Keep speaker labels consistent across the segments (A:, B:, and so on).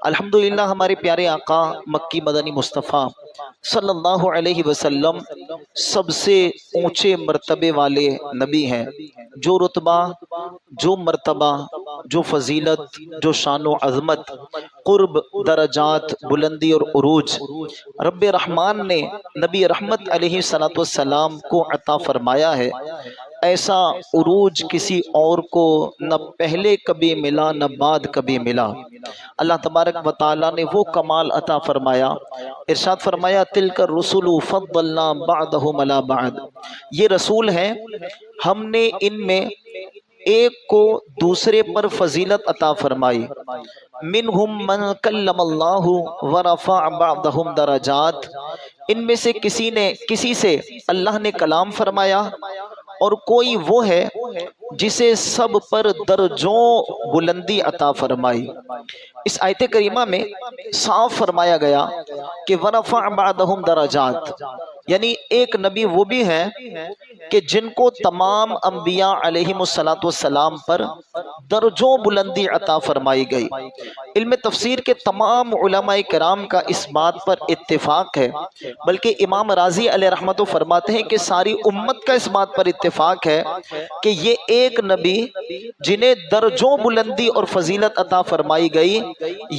A: الحمدللہ ہمارے پیارے آقا مکی مدنی مصطفیٰ صلی اللہ علیہ وسلم سب سے اونچے مرتبے والے نبی ہیں۔ جو رتبہ، جو مرتبہ، جو فضیلت، جو شان و عظمت، قرب، درجات، بلندی اور عروج رب رحمان نے نبی رحمت علیہ السلام کو عطا فرمایا ہے، ایسا عروج کسی اور کو نہ پہلے کبھی ملا نہ بعد کبھی ملا۔ اللہ تبارک و تعالیٰ نے وہ کمال عطا فرمایا، ارشاد فرمایا تلک الرسل فضلنا بعضهم علی بعض، یہ رسول ہیں، ہم نے ان میں ایک کو دوسرے پر فضیلت عطا فرمائی۔ منہم من کلم اللہ ورفع بعضهم درجات، ان میں سے کسی سے اللہ نے کلام فرمایا، اور کوئی وہ ہے جسے سب پر درجوں بلندی عطا فرمائی۔ اس آیت کریمہ میں صاف فرمایا گیا کہ ورفع بعضهم درجات، یعنی ایک نبی وہ بھی ہے کہ جن کو تمام انبیاء علیہ السلام پر درجوں بلندی عطا فرمائی گئی۔ علم تفسیر کے تمام علماء کرام کا اس بات پر اتفاق ہے، بلکہ امام راضی علیہ رحمت فرماتے ہیں کہ ساری امت کا اس بات پر اتفاق ہے کہ یہ ایک نبی جنہیں درجوں بلندی اور فضیلت عطا فرمائی گئی،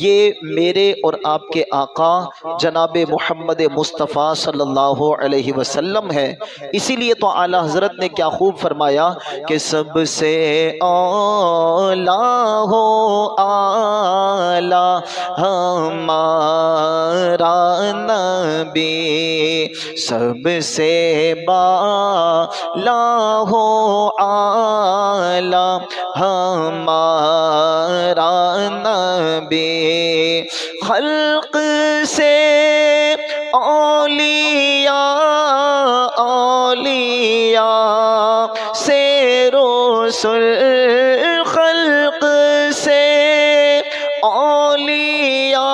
A: یہ میرے اور آپ کے آقا جناب محمد مصطفیٰ صلی اللہ علیہ وسلم ہے۔ اسی لیے تو اعلیٰ حضرت نے کیا خوب فرمایا کہ سب سے اعلیٰ ہو اعلیٰ ہمارا نبی، سب سے بالا ہو اعلیٰ ہمارا نبی، خلق سے اولیاء سے رسل، خلق سے اولیاء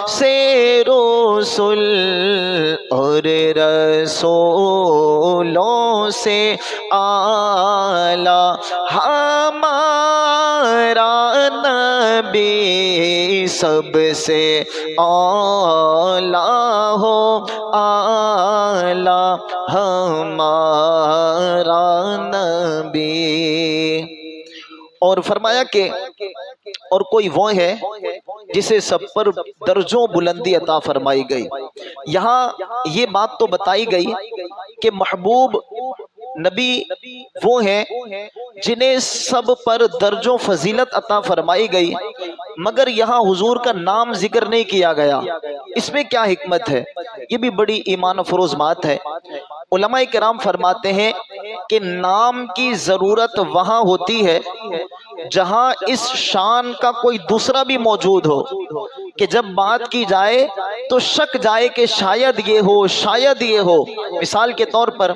A: سے رسل، اور رسولوں سے اعلیٰ ہمارا نبی، سب سے اعلیٰ ہو اعلیٰ ہمارا نبی۔ اور فرمایا کہ اور کوئی وہ ہے جسے سب پر درجوں بلندی عطا فرمائی گئی۔ یہاں یہ بات تو بتائی گئی کہ محبوب نبی وہ ہیں جنہیں سب پر درجوں فضیلت عطا فرمائی گئی، مگر یہاں حضور کا نام ذکر نہیں کیا گیا۔ اس میں کیا حکمت ہے؟ یہ بھی بڑی ایمان افروز بات ہے۔ علماء کرام فرماتے ہیں کہ نام کی ضرورت وہاں ہوتی ہے جہاں اس شان کا کوئی دوسرا بھی موجود ہو، کہ جب بات کی جائے تو شک جائے کہ شاید یہ ہو، شاید یہ ہو۔ مثال کے طور پر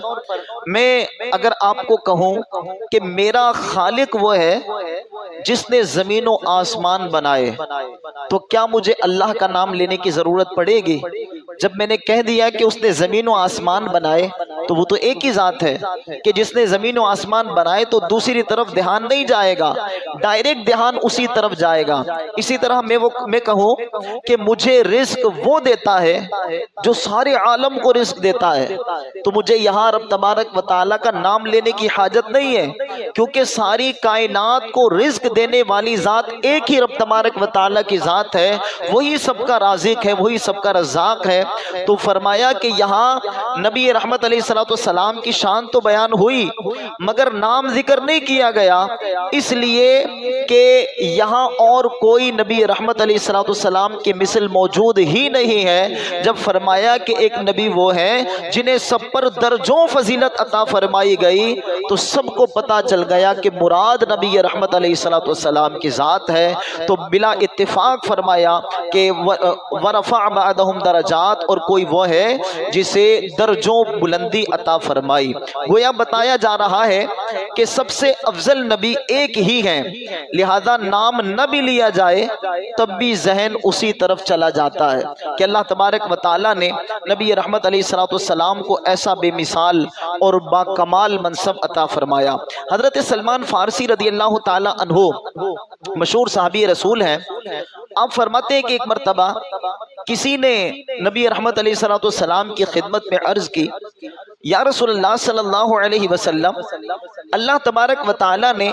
A: میں اگر آپ کو کہوں کہ میرا خالق وہ ہے جس نے زمین و آسمان بنائے، تو کیا مجھے اللہ کا نام لینے کی ضرورت پڑے گی؟ جب میں نے کہہ دیا کہ اس نے زمین و آسمان بنائے تو وہ تو ایک ہی ذات ہے کہ جس نے زمین و آسمان بنائے، تو دوسری طرف دھیان نہیں جائے گا، ڈائریکٹ دھیان اسی طرف جائے گا۔ اسی طرح میں کہوں کہ مجھے رزق وہ دیتا ہے جو سارے عالم کو رزق دیتا ہے، تو مجھے یہاں رب تبارک و تعالیٰ کا نام لینے کی حاجت نہیں ہے، کیونکہ ساری کائنات کو رزق دینے والی ذات ایک ہی رب تبارک و تعالیٰ کی ذات ہے، وہی سب کا رازق ہے، وہی سب کا رزاق ہے۔ تو فرمایا کہ یہاں نبی رحمت علیہ السلام کی شان تو بیان ہوئی، مگر نام ذکر نہیں کیا گیا، اس لیے کہ یہاں اور کوئی نبی رحمت علیہ السلام کی مثل موجود ہی نہیں ہے۔ جب فرمایا کہ ایک نبی وہ ہے جنہیں سب پر درجوں فضیلت عطا فرمائی گئی، تو سب کو پتا چل گیا کہ مراد نبی رحمت علیہ السلام کی ذات ہے۔ تو بلا اتفاق فرمایا کہ ورفع بعضهم درجات، اور کوئی وہ ہے جسے درجوں بلندی عطا فرمائی۔ گویا بتایا جا رہا ہے کہ سب سے افضل نبی ایک ہی ہیں، لہذا نام نہ بھی لیا جائے تب بھی ذہن اسی طرف چلا جاتا ہے کہ اللہ تبارک و تعالیٰ نے نبی رحمت علیہ السلام کو ایسا بے مثال اور با کمال منصب عطا فرمایا۔ حضرت سلمان فارسی رضی اللہ تعالیٰ عنہ مشہور صحابی رسول ہیں، آپ فرماتے ہیں کہ ایک مرتبہ کسی نے نبی رحمت علیہ السلام کی خدمت میں عرض کی، یا رسول اللہ صلی اللہ علیہ وسلم، اللہ تبارک و تعالیٰ نے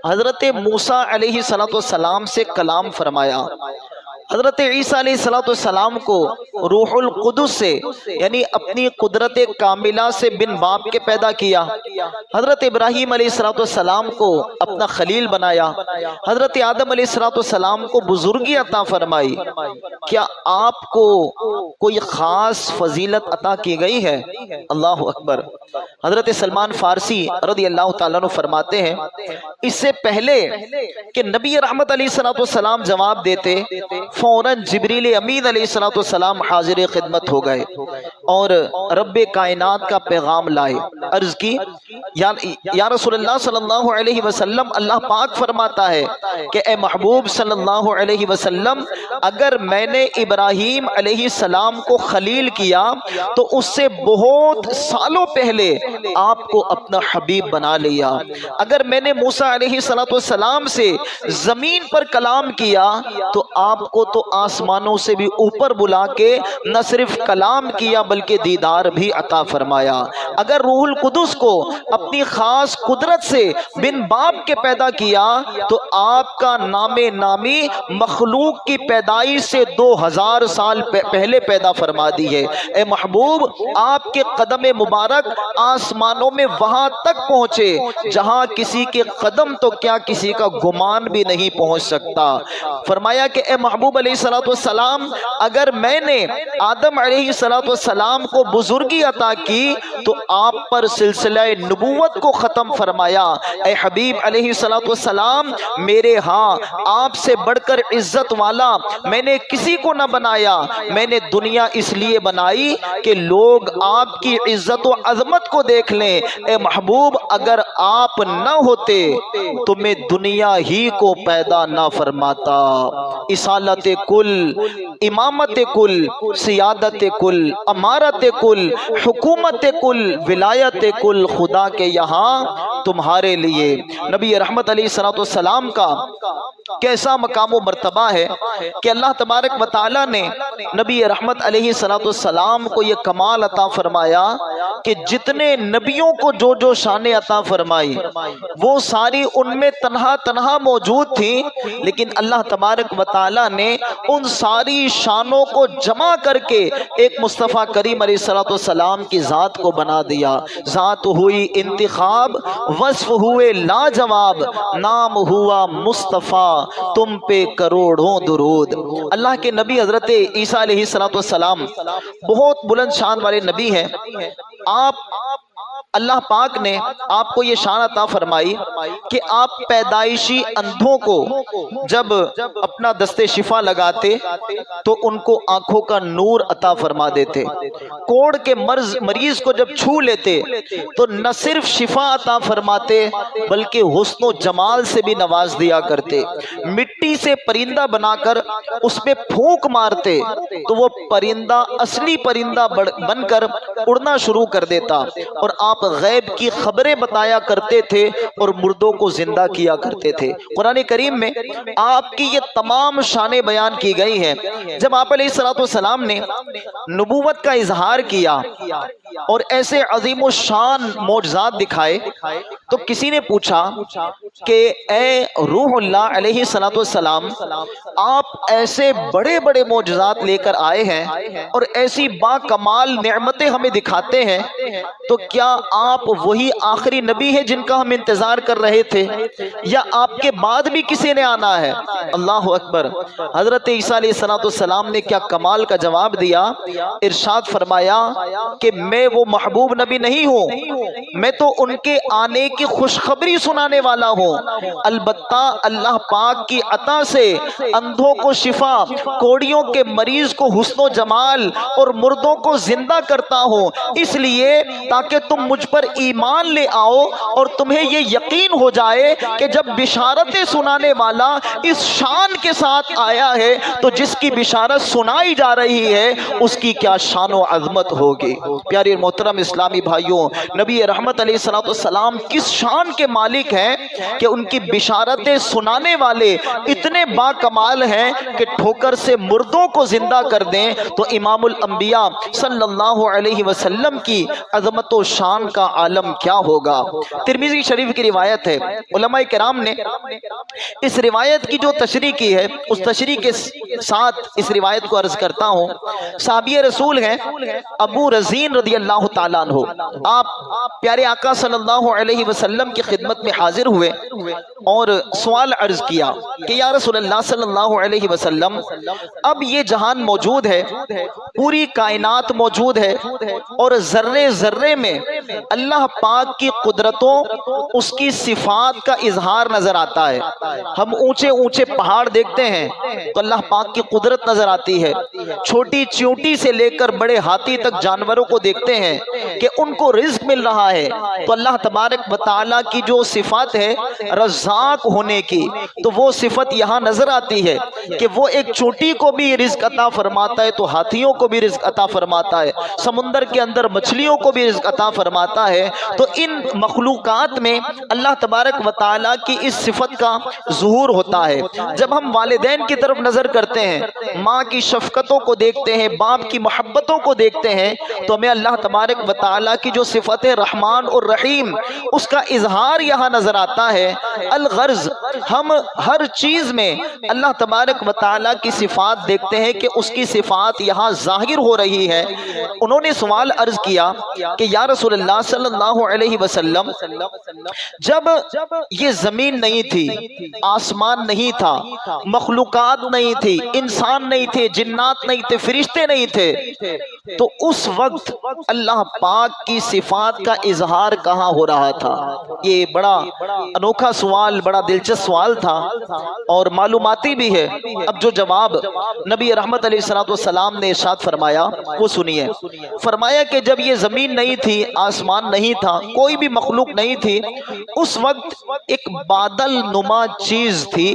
A: حضرت موسیٰ علیہ السلام سے کلام فرمایا، حضرت عیسیٰ علیہ السلام کو روح القدس سے یعنی اپنی قدرت کاملہ سے بن باپ کے پیدا کیا، حضرت ابراہیم علیہ السلام کو اپنا خلیل بنایا، حضرت آدم علیہ السلام کو بزرگی عطا فرمائی، کیا آپ کو کوئی خاص فضیلت عطا کی گئی ہے؟ اللہ اکبر۔ حضرت سلمان فارسی رضی اللہ تعالیٰ عنہ فرماتے ہیں، اس سے پہلے کہ نبی رحمت علیہ السلام جواب دیتے، فوراً جبریل امین علیہ السلام حاضر خدمت ہو گئے اور رب کائنات کا پیغام لائے۔ عرض کی، یا رسول اللہ صلی اللہ علیہ وسلم، اللہ پاک فرماتا ہے کہ اے محبوب صلی اللہ علیہ وسلم، اگر میں نے ابراہیم علیہ السلام کو خلیل کیا تو اس سے بہت سالوں پہلے آپ کو اپنا حبیب بنا لیا، اگر میں نے موسیٰ علیہ السلام سے زمین پر کلام کیا تو آپ کو تو آسمانوں سے بھی اوپر بلا کے نہ صرف کلام کیا بلکہ دیدار بھی عطا فرمایا، اگر روح القدس کو اپنی خاص قدرت سے بن باپ کے پیدا کیا تو آپ کا نام نامی مخلوق کی پیدائش سے 2000 سال پہلے پیدا فرما دی ہے۔ اے محبوب، آپ کے قدم مبارک آسمانوں میں وہاں تک پہنچے جہاں کسی کے قدم تو کیا کسی کا گمان بھی نہیں پہنچ سکتا۔ فرمایا کہ اے محبوب علیہ السلام، اگر میں نے آدم علیہ السلام کو بزرگی عطا کی تو آپ پر سلسلہ نبوت کو ختم فرمایا۔ اے حبیب علیہ السلام، میرے ہاں آپ سے بڑھ کر عزت والا میں نے کسی کو نہ بنایا، میں نے دنیا اس لیے بنائی کہ لوگ آپ کی عزت و عظمت کو دیکھ لیں۔ اے محبوب، اگر آپ نہ ہوتے تو میں دنیا ہی کو پیدا نہ فرماتا۔ اصالت کل، امامت کل، سیادت کل، امارت کل، حکومت کل، ولایت کل خدا کے یہاں تمہارے لیے۔ نبی رحمت علیہ السلام کا کیسا مقام و مرتبہ ہے کہ اللہ تبارک و تعالیٰ نے نبی رحمت علیہ السلام کو یہ کمال عطا فرمایا کہ جتنے نبیوں کو جو جو شان عطا فرمائی وہ ساری ان میں تنہا تنہا موجود تھی، لیکن اللہ تبارک و تعالیٰ نے ان ساری شانوں کو جمع کر کے ایک مصطفیٰ کریم علیہ السلام کی ذات کو بنا دیا۔ ذات ہوئی انتخاب، وصف ہوئے لاجواب، نام ہوا مصطفیٰ، تم پہ کروڑوں درود۔ اللہ کے نبی حضرت عیسیٰ علیہ السلام بہت بلند شان والے نبی ہیں۔ آپ اللہ پاک نے آپ کو یہ شان عطا فرمائی کہ آپ پیدائشی اندھوں کو جب اپنا دست شفا لگاتے تو ان کو آنکھوں کا نور عطا فرما دیتے، کوڑ کے مریض کو جب چھو لیتے تو نہ صرف شفا عطا فرماتے بلکہ حسن و جمال سے بھی نواز دیا کرتے، مٹی سے پرندہ بنا کر اس پہ پھونک مارتے تو وہ پرندہ اصلی پرندہ بن کر اڑنا شروع کر دیتا، اور آپ غیب کی خبریں بتایا کرتے تھے اور مردوں کو زندہ کیا کرتے تھے۔ قرآن کریم میں آپ کی یہ تمام شانیں بیان کی گئی ہیں۔ جب آپ علیہ السلام نے نبوت کا اظہار کیا اور ایسے عظیم و شان معجزات دکھائے تو کسی نے پوچھا کہ اے روح اللہ علیہ السلام، آپ ایسے بڑے بڑے معجزات لے کر آئے ہیں اور ایسی با کمال نعمتیں ہمیں دکھاتے ہیں، تو کیا آپ وہی آخری نبی ہیں جن کا ہم انتظار کر رہے تھے یا آپ کے بعد بھی کسی نے آنا ہے؟ اللہ اکبر۔ حضرت عیسیٰ علیہ السلام نے کیا کمال کا جواب دیا، ارشاد فرمایا کہ میں وہ محبوب نبی نہیں ہوں، میں تو ان کے آنے کی خوشخبری سنانے والا ہوں، البتہ اللہ پاک کی عطا سے اندھوں کو شفا، کوڑیوں کے مریض کو حسن و جمال اور مردوں کو زندہ کرتا ہوں۔ ہوں اس لیے تاکہ تم مجھ پر ایمان لے آؤ اور تمہیں یہ یقین ہو جائے کہ جب بشارتیں سنانے والا اس شان کے ساتھ آیا ہے تو جس کی بشارت سنائی جا رہی ہے اس کی کیا شان و عظمت ہوگی۔ پیاری اور محترم اسلامی بھائیوں، نبی رحمت علیہ السلام کس شان کے مالک ہیں کہ ان کی بشارتیں سنانے والے اتنے با کمال ہیں کہ ٹھوکر سے مردوں کو زندہ کر دیں تو امام الانبیاء صلی اللہ علیہ وسلم کی عظمت و شان کا عالم کیا ہوگا۔ ترمذی شریف کی روایت ہے، علماء کرام نے اس روایت کی جو تشریح کی ہے اس تشریح کے ساتھ اس روایت کو عرض کرتا ہوں۔ صحابی رسول ہیں ابو رزین رضی اللہ تعالیٰ عنہ، آپ پیارے آقا صلی اللہ علیہ وسلم کی خدمت میں حاضر ہوئے اور سوال عرض کیا کہ یا رسول اللہ صلی اللہ علیہ وسلم، اب یہ جہان موجود ہے، پوری کائنات موجود ہے اور ذرے ذرے میں اللہ پاک کی قدرتوں، اس کی صفات کا اظہار نظر آتا ہے۔ ہم اونچے اونچے پہاڑ دیکھتے ہیں تو اللہ پاک کی قدرت نظر آتی ہے، چھوٹی چیونٹی سے لے کر بڑے ہاتھی تک جانوروں کو دیکھتے ہیں کہ ان کو رزق مل رہا ہے تو اللہ تبارک و تعالیٰ کی جو صفت ہے رزاق ہونے کی، تو وہ صفت یہاں نظر آتی ہے کہ وہ ایک چونٹی کو بھی رزق عطا فرماتا ہے تو ہاتھیوں کو بھی رزق عطا فرماتا ہے، سمندر کے اندر مچھلیوں کو بھی رزق عطا فرماتا ہے۔ تو ان مخلوقات میں اللہ تبارک و تعالیٰ کی اس صفت کا ظہور ہوتا ہے۔ جب ہم والدین کی طرف نظر کرتے ہیں، ماں کی شفقتوں کو دیکھتے ہیں، باپ کی محبتوں کو دیکھتے ہیں تو ہمیں اللہ تبارک و تعالیٰ کی جو صفت رحمان اور رحیم اس کا اظہار یہاں نظر آتا ہے۔ الغرض ہم ہر چیز میں اللہ تبارک و تعالیٰ کی صفات دیکھتے ہیں کہ اس کی صفات یہاں ظاہر ہو رہی ہے۔ انہوں نے سوال عرض کیا کہ یا رسول اللہ صلی اللہ علیہ وسلم، جب یہ زمین نہیں تھی، آسمان نہیں تھا، مخلوقات نہیں تھی، انسان نہیں تھے، جنات نہیں تھے، فرشتے نہیں تھے، تو اس وقت اللہ پاک کی صفات کا اظہار کہاں ہو رہا تھا؟ یہ بڑا انوکھا سوال، بڑا دلچسپ سوال تھا اور معلوماتی بھی ہے۔ اب جو جواب نبی رحمت علیہ السلام نے ارشاد فرمایا وہ سنیے۔ فرمایا کہ جب یہ زمین نہیں تھی، آسمان نہیں تھا، کوئی بھی مخلوق نہیں تھی، اس وقت ایک بادل نما چیز تھی،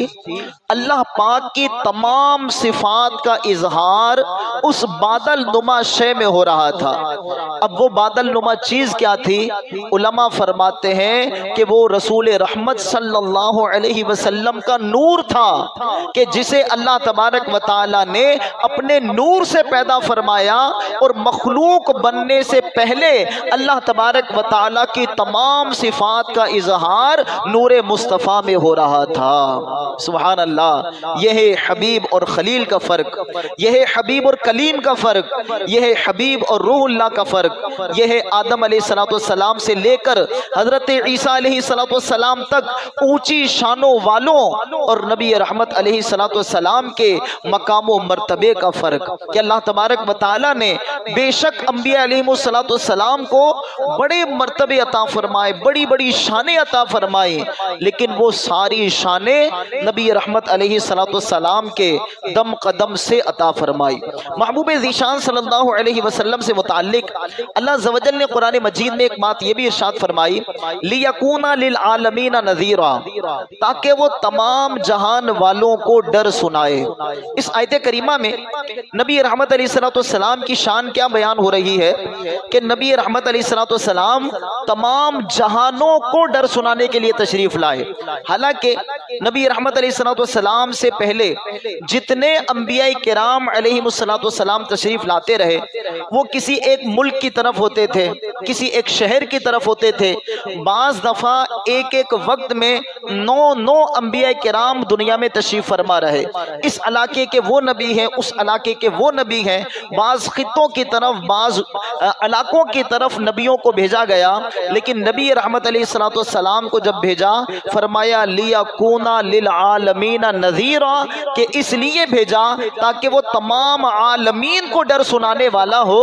A: اللہ پاک کی تمام صفات کا اظہار اس بادل نما شے میں ہو رہا تھا۔ اب وہ بادل نما چیز کیا تھی؟ علماء فرماتے ہیں کہ وہ رسول رحمت صلی اللہ علیہ وسلم کا نور تھا کہ جسے اللہ تبارک و تعالی نے اپنے نور سے پیدا فرمایا اور مخلوق بننے سے پہلے اللہ تبارک و تعالی کی تمام صفات کا اظہار نور مصطفیٰ میں ہو رہا تھا۔ سبحان اللہ، یہ ہے حبیب اور خلیل کا فرق، یہ ہے حبیب اور کلیم کا فرق، یہ ہے حبیب اور روح اللہ کا فرق، یہ ہے آدم علیہ السلام سے لے کر حضرت عیسیٰ علیہ السلام تک اونچی شانوں والوں اور نبی رحمت علیہ السلام کے مقام و مرتبے کا فرق کہ اللہ تبارک و تعالی نے بے شک انبیاء علیہ السلام کو بڑے مرتبے عطا فرمائے، بڑی بڑی شانیں عطا فرمائے، لیکن وہ ساری شانیں نبی رحمت علیہ السلام کے دم قدم سے عطا فرمائی۔ محبوب ذیشان صلی اللہ علیہ وسلم سے متعلق اللہ عز و جل نے قرآن مجید میں ایک بات یہ بھی ارشاد فرمائی، لِيَكُونَ لِلْعَالَمِينَ نَذِيرًا، تاکہ وہ تمام جہان والوں کو ڈر سنائے۔ اس آیت کریمہ میں نبی رحمت علیہ السلام کی شان کیا بیان ہو رہی ہے کہ نبی رحمت علیہ السلام تمام جہانوں کو ڈر سنانے کے لیے تشریف لائے۔ حالانکہ نبی رحمت علیہ السلام سے پہلے جتنے انبیاء کرام علیہ السلام تشریف لاتے رہے وہ کسی ایک ملک کی طرف ہوتے تھے، کسی ایک شہر کی طرف ہوتے تھے، بعض دفعہ ایک ایک وقت میں 9 انبیاء کرام دنیا میں تشریف فرما رہے۔ اس علاقے کے وہ نبی ہیں، اس علاقے کے وہ نبی ہیں، بعض خطوں کی طرف، بعض علاقوں کی طرف نبیوں کو بھیجا گیا، لیکن نبی رحمت علیہ السلام کو جب بھیجا فرمایا لِيَكُونَ لِلْعَالَمِينَ نَذِيرًا، کہ اس لیے بھیجا تاکہ وہ تمام عالمین کو ڈر سنانے والا ہو،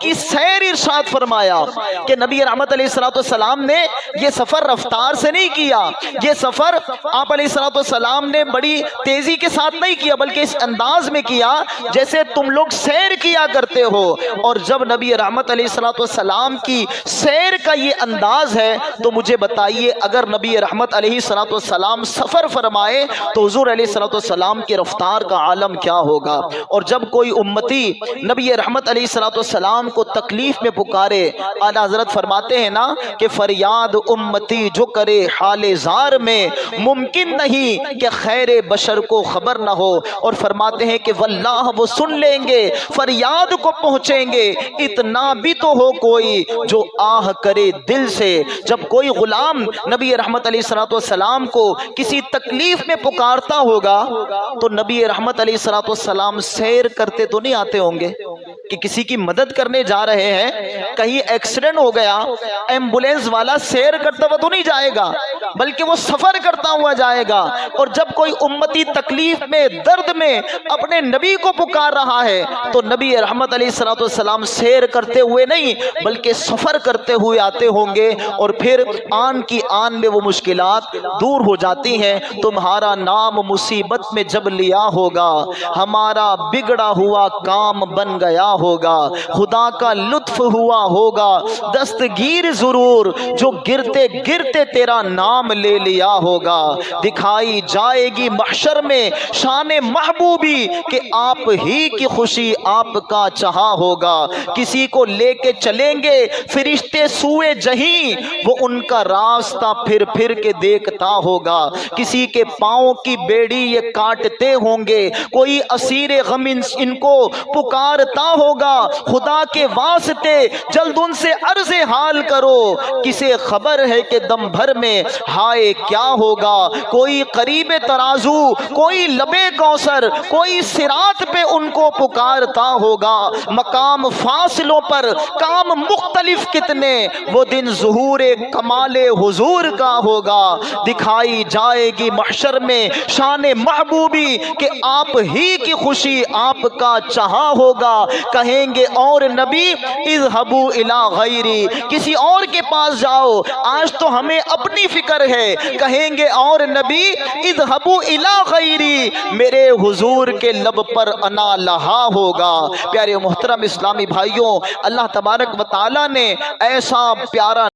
A: کی سیر ارشاد فرمایا کہ نبی رحمت علیہ السلام نے یہ سفر رفتار سے نہیں کیا، یہ سفر آپ علیہ السلام نے بڑی تیزی کے ساتھ نہیں کیا، بلکہ اس انداز میں کیا جیسے تم لوگ سیر کیا کرتے ہو۔ اور جب نبی رحمت علیہ السلام کی سیر کا یہ انداز ہے تو مجھے بتائیے اگر نبی رحمت علیہ السلام سفر فرمائے تو حضور علیہ السلام کی رفتار کا عالم کیا ہوگا۔ اور جب کوئی امتی نبی رحمت علیہ السلام کو تکلیف میں پکارے، اعلیٰ حضرت فرماتے ہیں نا کہ فریاد امتی جو کرے حال زار میں، ممکن نہیں کہ خیر بشر کو خبر نہ ہو۔ اور فرماتے ہیں کہ واللہ وہ سن لیں گے، فریاد کو پہنچیں گے، اتنا بھی تو ہو کوئی جو آہ کرے دل سے۔ جب کوئی غلام نبی رحمت علیہ السلام کو کسی تکلیف میں پکارتا ہوگا تو نبی رحمت علیہ السلام سیر کرتے تو نہیں آتے ہوں گے کہ کسی کی مدد کرنے جا رہے ہیں، کہیں ایکسیڈنٹ ہو گیا، ایمبولینس والا سیر کرتا ہوا تو نہیں جائے گا بلکہ وہ سفر کرتا ہوا جائے گا۔ اور جب کوئی امتی تکلیف میں، درد میں اپنے نبی کو پکار رہا ہے تو نبی رحمت علیہ السلام سیر کرتے ہوئے نہیں بلکہ سفر کرتے ہوئے آتے ہوں گے، اور پھر آن کی آن میں وہ مشکلات دور ہو جاتی ہیں۔ تمہارا نام مصیبت میں جب لیا ہوگا، ہمارا بگڑا ہوا کام بن گیا ہوگا، خدا کا لطف ہوا ہوگا دستگیر ضرور جو گرتے گرتے تیرا نام لے لیا ہوگا۔ دکھائی جائے گی محشر میں شان محبوبی کہ آپ ہی کی خوشی آپ کا چاہا ہوگا۔ کسی کو لے کے چلیں گے فرشتے سوئے جہیں، وہ ان کا راستہ پھر پھر کے دیکھتا ہوگا۔ کسی کے پاؤں کی بیڑی یہ کاٹتے ہوں گے، کوئی اسیر غم ان کو پکارتا ہوگا۔ خدا کے واسطے جلد ان سے عرض حال کرو، کسے خبر ہے کہ دم بھر میں ہائے کیا ہوگا۔ کوئی قریب ترازو، کوئی لبے کوثر، کوئی صراط پہ ان کو پکارتا ہوگا۔ مقام فاصلوں پر کام مختلف کتنے، وہ دن ظہور کمال حضور کا ہوگا۔ دکھائی جائے گی محشر میں شان محبوبی کہ آپ ہی کی خوشی آپ کا چاہا ہوگا۔ کہیں گے اور نبی اذهبوا الی غیری، کسی اور کے پاس جاؤ، آج تو ہمیں اپنی فکر ہے۔ کہیں گے اور نبی اذهبوا الی غیری، میرے حضور کے لب پر انا لہا ہوگا۔ پیارے محترم اسلامی بھائیوں، اللہ تبارک و تعالی نے ایسا پیارا